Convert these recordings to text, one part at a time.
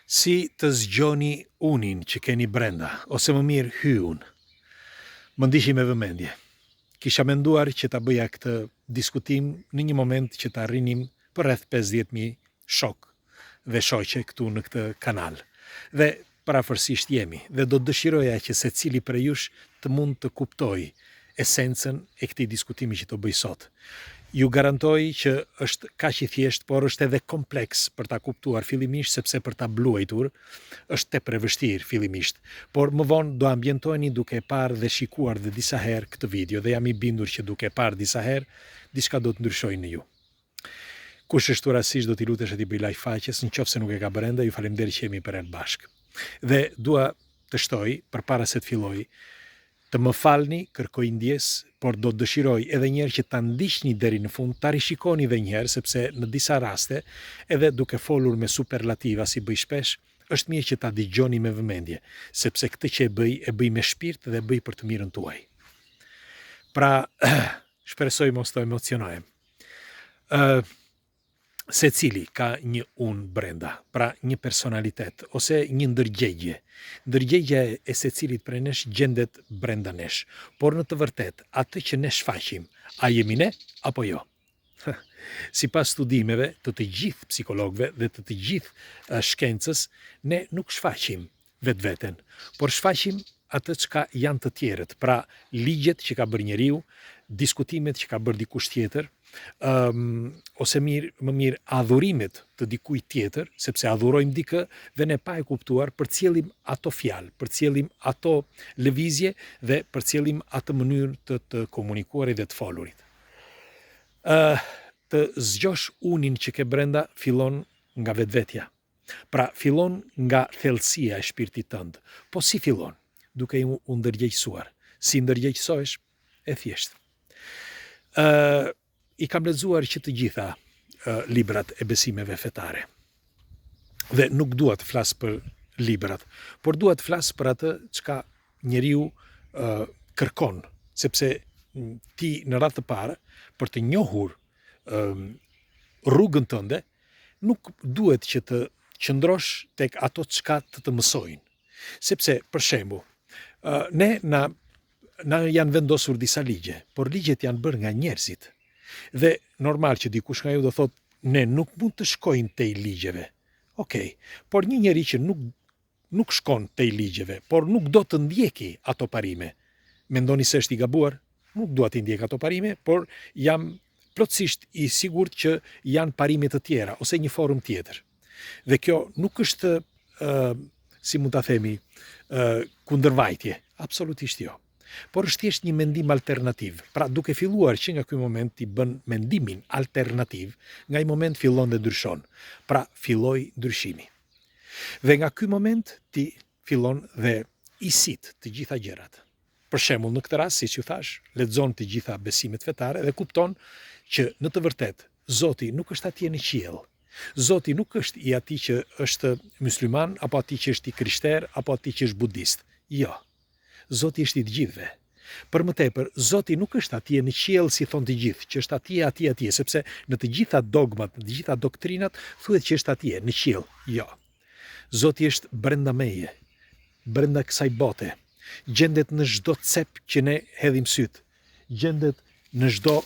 Si të zgjoni unin që keni brenda, ose më mirë hyun. Më ndihi me vëmendje. Kisha menduar që ta bëja këtë diskutim në një moment që ta arrinim për rreth 50.000 shok dhe shoqe këtu në këtë kanal. Dhe parafërsisht jemi, dhe do të dëshiroja që secili prej jush të mund të kuptoj esencën e këtij diskutimi që do bëj sot. Ju garantoj që është kaq i thjesht, por është edhe kompleks për ta kuptuar fillimisht, sepse për ta bluajtur është tepër e vështirë fillimisht. Por më vonë do ambientoheni duke parë dhe shikuar dhe disa herë këtë video, dhe jam i bindur që duke parë disa herë, diçka do të ndryshojë në ju. Kush është rastësisht do t'i lutesh e t'i bëj like faqes, nëse nuk e ka bërë ende, ju faleminderit që jemi për herë bashk. Dhe dua të shtoj përpara se të filloj, të më falni, kërkoj ndjes, por do të dëshiroj edhe njerë që ta ndiqni deri në fund, ta rishikoni edhe njerë, sepse në disa raste, edhe duke folur me superlativa si bëj shpesh, është mirë që ta dëgjoni me vëmendje, sepse këtë që e bëj me shpirt dhe e bëj për të mirën tuaj. Pra, shpresoj mos të emocionohem. Secili ka një unë brenda, pra një personalitet, ose një ndërgjegje. Ndërgjegja e secilit prej nesh gjendet brenda nesh, por në të vërtet, atë që ne shfaqim, a jemi ne apo jo? Sipas studimeve të të gjithë psikologëve dhe të të gjithë shkencës, ne nuk shfaqim vetveten, por shfaqim atë çka janë të tjerët, pra ligjet që ka bërë njeriu, diskutimet që ka bërë dikush tjetër, ose më mirë adhurimet të dikujt tjetër, sepse adhurojmë dikë dhe ne pa e kuptuar, përcjellim ato fjalë, përcjellim ato lëvizje dhe përcjellim atë mënyrë të komunikuarit dhe të folurit. Të zgjosh unin që ke brenda fillon nga vetvetja. Pra fillon nga thellësia e shpirtit tënd. Po si fillon? Duke u ndërgjegjësuar. Si ndërgjegjësohesh? E thjeshtë. I kam lexuar që të gjitha librat e besimeve fetare. Dhe nuk dua të flas për librat, por dua të flas për atë çka njeriu kërkon, sepse ti në radhë të parë për të njohur rrugën tënde, nuk duhet që të qëndrosh tek ato çka të mësojnë. Sepse, për shembull, ne na janë vendosur disa ligje, por ligjet janë bërë nga njerëzit. Dhe normal që dikush nga ju do thot, ne nuk mund të shkojnë tej ligjeve. Okej, por një njeri që nuk shkon tej ligjeve, por nuk do të ndjeki ato parime. Mendoni se është i gabuar? Nuk dua të ndjek ato parime, por jam plotësisht i sigurt që janë parime të tjera ose një forum tjetër. Dhe kjo nuk është, si mund ta themi, kundërvajtje, absolutisht jo. Por është thjesht një mendim alternativ. Pra duke filluar që nga ky moment ti bën mendimin alternativ, nga i moment fillon dhe ndryshon. Pra filloi ndryshimi. Dhe nga ky moment ti fillon dhe i sit të gjitha gjërat. Për shembull, në këtë rast, siç ju thash, lexon të gjitha besimet fetare dhe kupton që në të vërtetë Zoti nuk është atje në qiell. Zoti nuk është i atij që është musliman, apo atij që është i krishter, apo atij që është budist. Jo. Zoti është i të gjithëve. Për më tepër, Zoti nuk është atje në qiell si thon të gjithë, që është atje, sepse në të gjitha dogmat, në të gjitha doktrinat thuhet që është atje në qiell. Jo. Zoti është brenda meje, brenda kësaj bote. Gjendet në çdo cep që ne hedhim syt. Gjendet në çdo,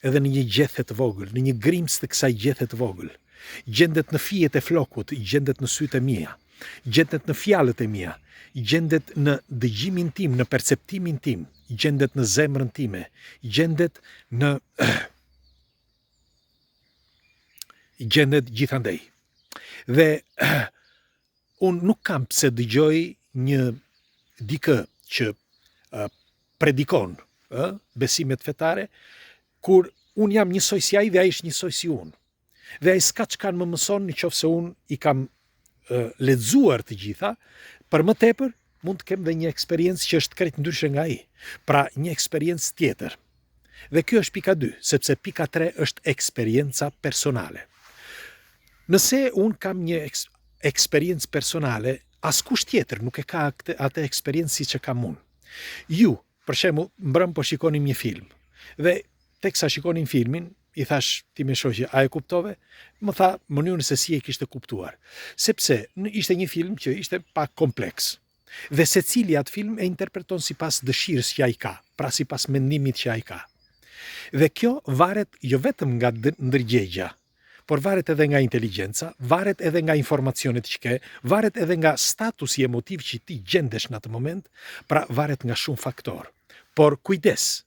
edhe në një gjethe të vogël, në një grimës të kësaj gjethe të vogël. Gjendet në fijet e flokut, gjendet në sytë e mia. Gjendet në fjalët e mia, gjendet në dëgjimin tim, në perceptimin tim, gjendet në zemrën time, gjendet në gjendet gjithandej. Dhe unë nuk kam pse dëgjoj një dikë që predikon besimet fetare, kur unë jam njësoj si ai dhe ai është njësoj si unë. Dhe ai s'ka çka më mëson nëse unë i kam lexuar të gjitha, për më tepër mund të kem dhe një eksperiencë që është krejt ndryshe nga ai. Pra një eksperiencë tjetër. Dhe kjo është pika 2, sepse pika 3 është eksperienca personale. Nëse unë kam një eksperiencë personale, askush tjetër nuk e ka atë eksperiencë si që kam unë. Ju, për shembull, mbrëm po shikonim një film. Dhe teksa shikonim filmin, i thash ti me shoqe, a e kuptove? Më tha mënyrën se si e kishte kuptuar. Sepse ishte një film që ishte pak kompleks. Dhe secili atë film e interpreton sipas dëshirës që ai ka, pra sipas mendimit që ai ka. Dhe kjo varet jo vetëm nga ndërgjegja, por varet edhe nga inteligjenca, varet edhe nga informacionet që ke, varet edhe nga statusi emotiv që ti gjendesh në atë moment, pra varet nga shumë faktor. Por kujdes,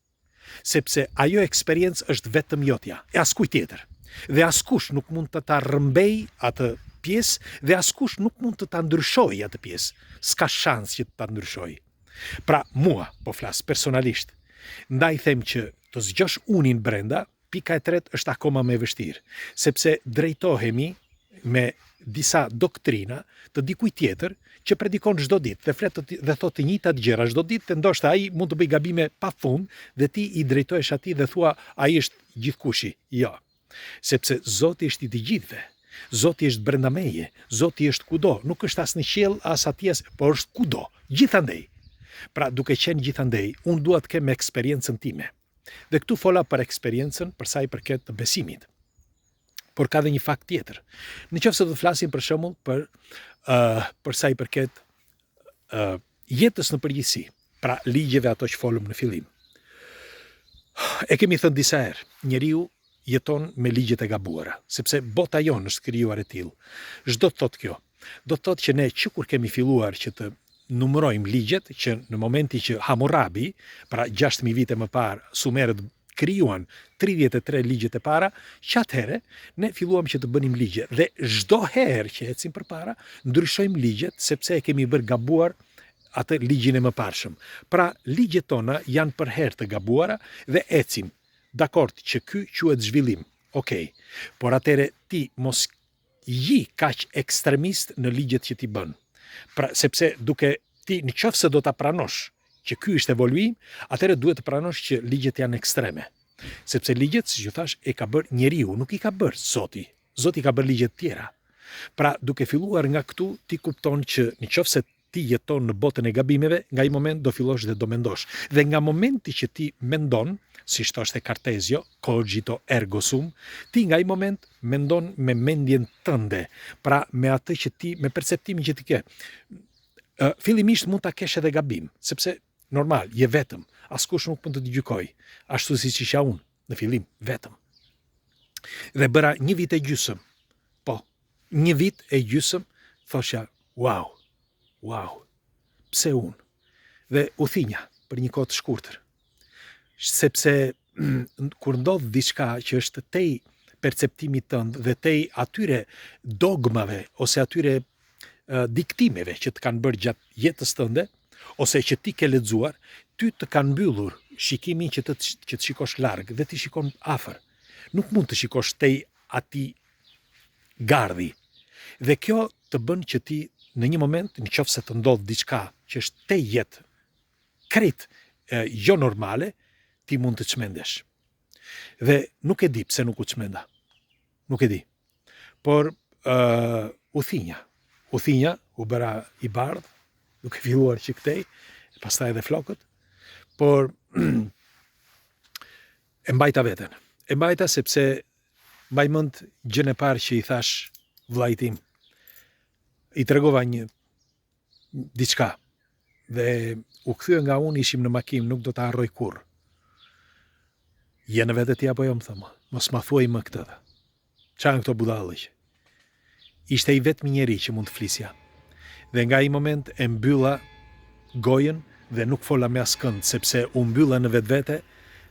sepse ajo eksperiencë është vetëm jotja, e askuj tjetër. Dhe askush nuk mund të ta rrëmbej atë pjesë dhe askush nuk mund të ta ndryshoj atë pjesë. S'ka shans që të ta ndryshoj. Pra mua, po flas personalisht, ndaj them që të zgjosh unin brenda, pika e tretë është akoma më e vështirë, sepse drejtohemi me disa doktrina të dikujt tjetër që predikon çdo ditë dhe flet dhe thotë të njëjtat gjëra çdo ditë, të ndoshta ai mund të bëj gabime pafund dhe ti i drejtohesh atij dhe thua ai është gjithkushi. Jo. Sepse Zoti është i të gjithëve. Zoti është brenda meje, Zoti është kudo, nuk është as në qiell as atje, por është kudo, gjithandej. Pra duke qenë gjithandej, unë dua të kem eksperiencën time. Dhe këtu fola për eksperiencën për sa i përket të besimit. Por ka dhe një fakt tjetër. Në qoftë se do të flasim për shembull për sa i përket jetës në përgjithësi, pra ligjeve ato që folëm në fillim. E kemi thënë disa herë, njeriu jeton me ligjet e gabuara, sepse bota jonë është krijuar e tillë. Ç'do të thotë kjo? Do të thotë që ne kur kemi filluar që të numërojmë ligjet, që në momenti që Hammurabi, pra 6000 vite më parë, Sumerët krijuan 33 ligjet e para, që atëherë ne filluam që të bënim ligje. Dhe çdo herë që ecim përpara, ndryshojmë ligjet sepse e kemi bërë gabuar atë ligjin e mëparshëm. Pra ligjet tona janë për herë të gabuara dhe ecim. Dakord që ky quhet zhvillim. Okej. Por atëherë ti mos ji kaq ekstremist në ligjet që ti bën. Pra sepse duke ti në qoftë se do ta pranosh që ky është evoluim, atëherë duhet të pranosh që ligjet janë ekstreme. Sepse ligjet, siç ju thash, e ka bërë njeriu, nuk i ka bërë Zoti. Zoti ka bërë ligjet tjera. Pra, duke filluar nga këtu, ti kupton që nëse ti jeton në botën e gabimeve, nga i moment do fillosh dhe do mendosh. Dhe nga momenti që ti mendon, si thoshte Cartesio, cogito ergo sum, ti nga i moment mendon me mendjen tënde. Pra, me atë që ti, me perceptimin që ti ke. Fillimisht mund ta kesh edhe gabim, sepse normal, je vetëm, askush nuk mund të të gjykoj, ashtu siç isha unë, në fillim, vetëm. Dhe bëra 1 vit e gjysmë, po, 1 vit e gjysmë, thosha, wow, pse unë? Dhe u thinja për një kohë të shkurtër, sepse kur ndodh diçka që është tej perceptimit tënd dhe tej atyre dogmave ose atyre diktimeve që të kanë bërë gjatë jetës tënde, ose që ti ke lexuar, ty të kanë mbyllur shikimin që të shikosh larg dhe ti shikon afër. Nuk mund të shikosh tej atij gardhi. Dhe kjo të bën që ti në një moment, nëse të ndodh diçka që është tej jetë krejt jo normale, ti mund të çmendesh. Dhe nuk e di pse nuk u çmenda. Nuk e di. Por u thinja. U thinja, u bëra i bardh, duke filluar që këtej, pastaj edhe flokët, por e mbajta veten. E mbajta sepse mbaj mend gjën e parë që i thash vllait tim. I tregova një diçka dhe u kthye nga unë, ishim në makinë, nuk do ta harroj kurrë. Je në vetë ti apo jo, më thëmë, mos ma thuaj më këtë dhe. Qa në këto budallëq? Ishte i vetmi njeri që mund të flisja. Dhe nga i moment e mbylla gojën dhe nuk fola me askënd, sepse u mbylla në vetvete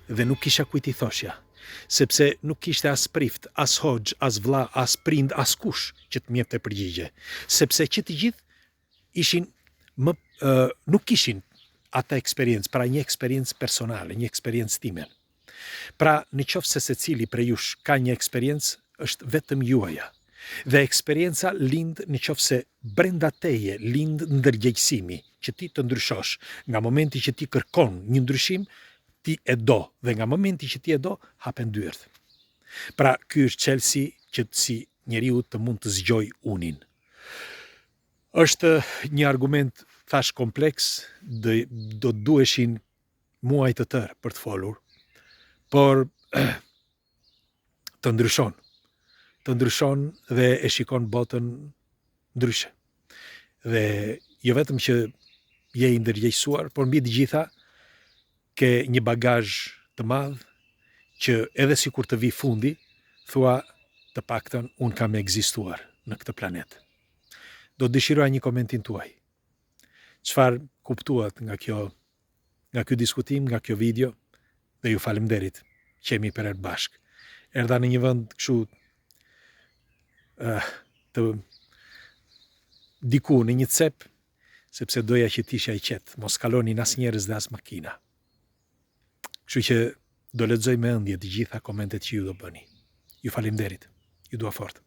dhe nuk kisha kujt i thoshja. Sepse nuk kishte as prift, as hoxh, as vlla, as prind, as kush që të mjepte përgjigje. Sepse që të gjithë ishin nuk kishin ata eksperiencë, pra një eksperiencë personale, një eksperiencë time. Pra në qoftë se secili prej jush ka një eksperiencë, është vetëm juaja. Dhe eksperienca lind në qoftë se brenda teje lind ndërgjegjësimi, që ti të ndryshosh. Nga momenti që ti kërkon një ndryshim, ti e do, dhe nga momenti që ti e do, hapen dyert. Pra, ky është çelësi që si njeriu të mund të zgjoj unin. Është një argument, thash, kompleks, do duheshin muaj të tërë për të folur, por të ndryshon dhe e shikon botën ndryshe. Dhe jo vetëm që je i ndërgjegjësuar, por mbi të gjitha ke një bagazh të madh që edhe sikur të vi fundi, thua të paktën unë kam ekzistuar në këtë planet. Do të dëshiroja një komentin tuaj. Çfarë kuptuat nga ky diskutim, nga kjo video, dhe ju faleminderit që jemi për herë bashkë. Erdha në një vend kështu të diku në një cep, sepse doja që t'isha i qetë, mos kalonin as njerëz dhe as makina. Kështu që do lexoj me ëndje të gjitha komentet që ju do bëni. Ju faleminderit. Ju dua fort.